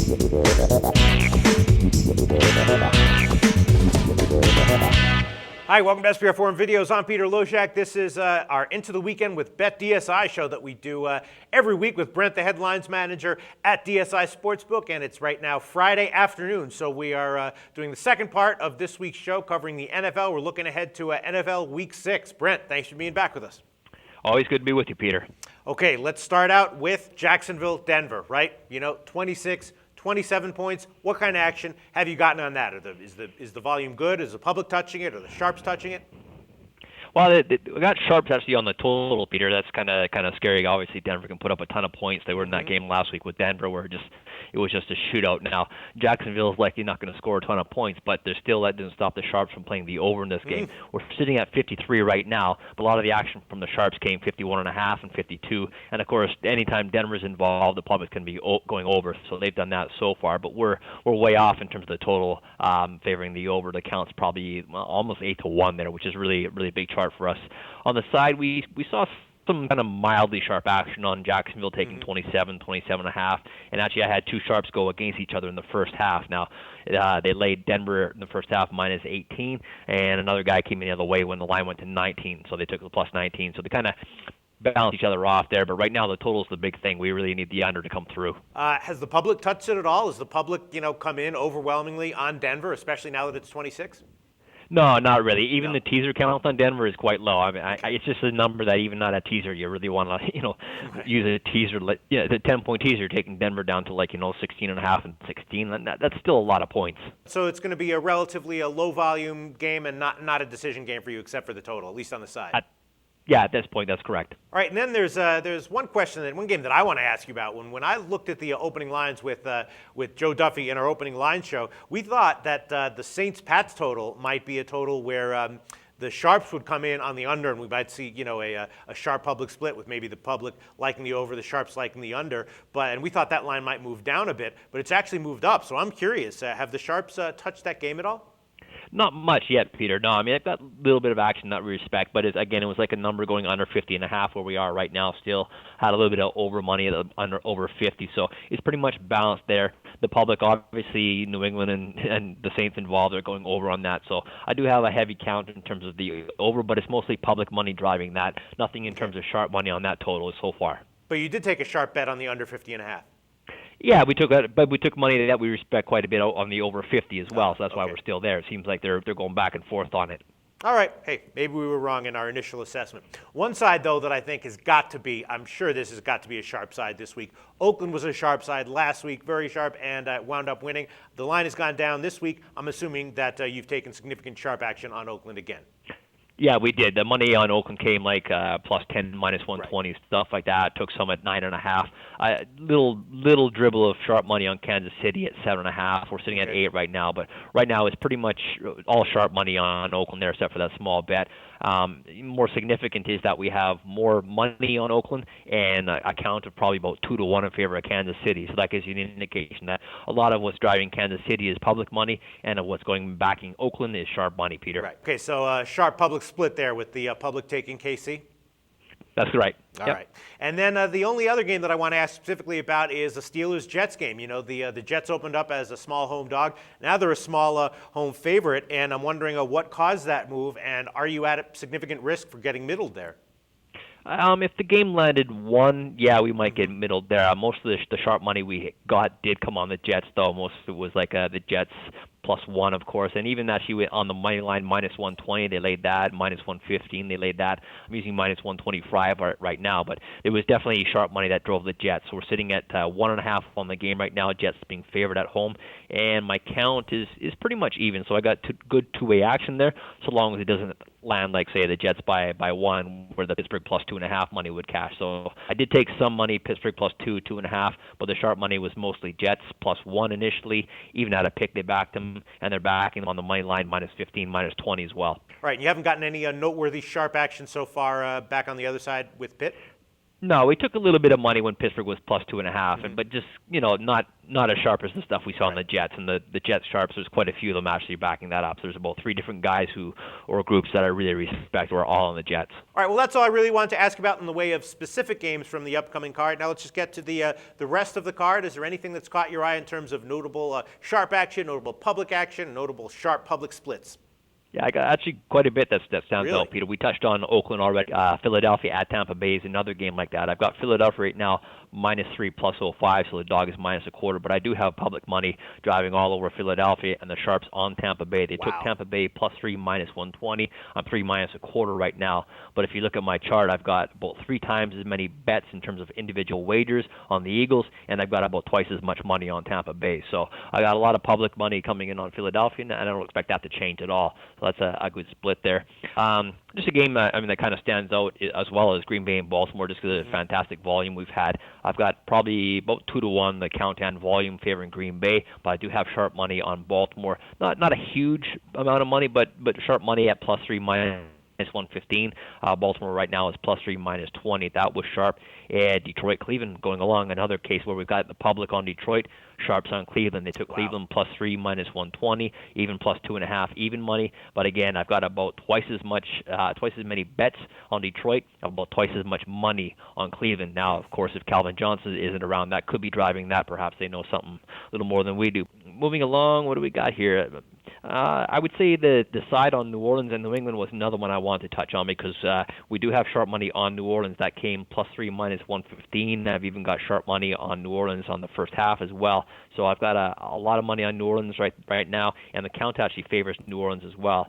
Hi, welcome to SPR Forum Videos. I'm Peter Loshak. This is our Into the Weekend with BetDSI show that we do every week with Brent, the headlines manager at DSI Sportsbook, and it's right now Friday afternoon. So we are doing the second part of this week's show covering the NFL. We're looking ahead to NFL Week 6. Brent, thanks for being back with us. Always good to be with you, Peter. Okay, let's start out with Jacksonville, Denver, right? 26, 27 points. What kind of action have you gotten on that? Is the volume good? Is the public touching it? Are the sharps touching it? Well, we got sharps actually on the total, Peter. That's kind of scary. Obviously, Denver can put up a ton of points. They were in that game last week with Denver, where it was just a shootout. Now, Jacksonville is likely not going to score a ton of points, but that didn't stop the sharps from playing the over in this game. We're sitting at 53 right now, but a lot of the action from the sharps came 51.5 and 52. And of course, anytime Denver's involved, the public can be going over. So they've done that so far, but we're way off in terms of the total, favoring the over. The count's probably almost 8-1 there, which is really a big chart for us. On the side, we saw some kind of mildly sharp action on Jacksonville taking 27.5, and actually I had two sharps go against each other in the first half. Now, they laid Denver in the first half minus 18, and another guy came in the other way when the line went to 19, so they took the plus 19. So they kind of balance each other off there, but right now the total is the big thing. We really need the under to come through. Has the public touched it at all? Has the public, come in overwhelmingly on Denver, especially now that it's 26? No, not really. Even the teaser count on Denver is quite low. I mean, it's just a number that even not a teaser, you really want to, use a teaser. The 10-point teaser taking Denver down to 16.5 and 16. That's still a lot of points. So it's going to be a relatively low volume game and not a decision game for you, except for the total, at least on the side. Yeah, at this point, that's correct. All right, and then there's one game that I want to ask you about. When I looked at the opening lines with Joe Duffy in our opening line show, we thought that the Saints-Pats total might be a total where the sharps would come in on the under, and we might see a sharp public split with maybe the public liking the over, the sharps liking the under. And we thought that line might move down a bit, but it's actually moved up. So I'm curious, have the sharps touched that game at all? Not much yet, Peter. No, I mean, I've got a little bit of action in that respect, but it was like a number going under 50.5 where we are right now. Still had a little bit of over money under over 50, so it's pretty much balanced there. The public, obviously, New England and the Saints involved are going over on that, so I do have a heavy count in terms of the over, but it's mostly public money driving that. Nothing in terms of sharp money on that total so far. But you did take a sharp bet on the under 50.5. Yeah, we took money that we respect quite a bit on the over 50 as well, so that's why we're still there. It seems like they're going back and forth on it. All right. Hey, maybe we were wrong in our initial assessment. One side, though, that I think I'm sure this has got to be a sharp side this week. Oakland was a sharp side last week, very sharp, and wound up winning. The line has gone down this week. I'm assuming that you've taken significant sharp action on Oakland again. Yeah, we did. The money on Oakland came plus 10, minus 120, stuff like that. Took some at 9.5. Little dribble of sharp money on Kansas City at 7.5. We're sitting at 8 right now, but right now it's pretty much all sharp money on Oakland there, except for that small bet. More significant is that we have more money on Oakland and a count of probably about 2-1 in favor of Kansas City. So that gives you an indication that a lot of what's driving Kansas City is public money, and what's backing Oakland is sharp money, Peter. Right. Okay, so sharp public split there with the public taking KC. That's right. All right. And then the only other game that I want to ask specifically about is the Steelers-Jets game. The Jets opened up as a small home dog. Now they're a small home favorite, and I'm wondering what caused that move, and are you at a significant risk for getting middled there? If the game landed 1, yeah, we might get middled there. Most of the sharp money we got did come on the Jets, though. Most of it was the Jets plus 1, of course, and even actually on the money line minus 120, they laid that. Minus 115, they laid that. I'm using minus 125 right now, but it was definitely sharp money that drove the Jets. So we're sitting at 1.5 on the game right now. Jets being favored at home, and my count is pretty much even. So I got good two-way action there, so long as it doesn't land say the Jets by 1, where the Pittsburgh plus 2.5 money would cash. So I did take some money, Pittsburgh plus 2.5, but the sharp money was mostly Jets plus 1 initially. Even at a pick, they backed them, and they're backing them on the money line minus 15, minus 20 as well. Right, and you haven't gotten any noteworthy sharp action so far back on the other side with Pitt? No, we took a little bit of money when Pittsburgh was plus 2.5, but just not as sharp as the stuff we saw on the Jets. And the Jets sharps, there's quite a few of them actually backing that up. So there's about 3 different guys or groups that I really respect who are all on the Jets. All right, well, that's all I really wanted to ask about in the way of specific games from the upcoming card. Now let's just get to the rest of the card. Is there anything that's caught your eye in terms of notable sharp action, notable public action, notable sharp public splits? Yeah, I got actually quite a bit that stands Really? out, Peter. We touched on Oakland already. Philadelphia at Tampa Bay is another game like that. I've got Philadelphia right now -3 plus 0.5, so the dog is -0.25. But I do have public money driving all over Philadelphia and the sharps on Tampa Bay. They took Tampa Bay +3 -120. I'm 3 -0.25 right now. But if you look at my chart, I've got about 3 times as many bets in terms of individual wagers on the Eagles, and I've got about twice as much money on Tampa Bay. So I got a lot of public money coming in on Philadelphia, and I don't expect that to change at all. So that's a good split there. Just a game that kind of stands out as well as Green Bay and Baltimore, just because of the fantastic volume we've had. I've got probably about 2-1 the count and volume favoring Green Bay, but I do have sharp money on Baltimore. Not a huge amount of money, but sharp money at +3 -115. Baltimore right now is +3 -20. That was sharp. Detroit, Cleveland going along. Another case where we've got the public on Detroit, sharps on Cleveland. They took Cleveland +3 -120, even +2.5 even money. But again, I've got about twice as many bets on Detroit, about twice as much money on Cleveland. Now, of course, if Calvin Johnson isn't around, that could be driving that. Perhaps they know something a little more than we do. Moving along, what do we got here? I would say the side on New Orleans and New England was another one I wanted to touch on because we do have sharp money on New Orleans. That came +3 -115. I've even got sharp money on New Orleans on the first half as well. So I've got a lot of money on New Orleans right now, and the count actually favors New Orleans as well.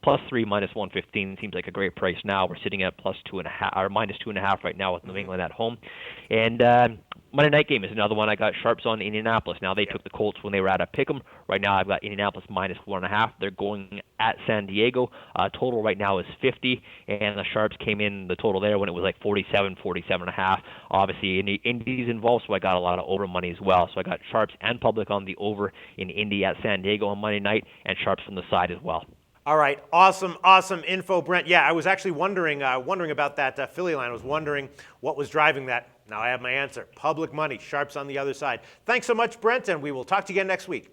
+3 -115 seems like a great price now. We're sitting at +2.5 or -2.5 right now with New England at home. And Monday night game is another one I got sharps on Indianapolis. Now they took the Colts when they were at a pick'em. Right now I've got Indianapolis -1.5. They're going at San Diego. Total right now is 50, and the sharps came in the total there when it was like 47.5. Obviously, Indy's involved, so I got a lot of over money as well. So I got sharps and public on the over in Indy at San Diego on Monday night, and sharps from the side as well. All right, awesome info, Brent. Yeah, I was actually wondering about that Philly line. I was wondering what was driving that. Now I have my answer. Public money, sharps on the other side. Thanks so much, Brent, and we will talk to you again next week.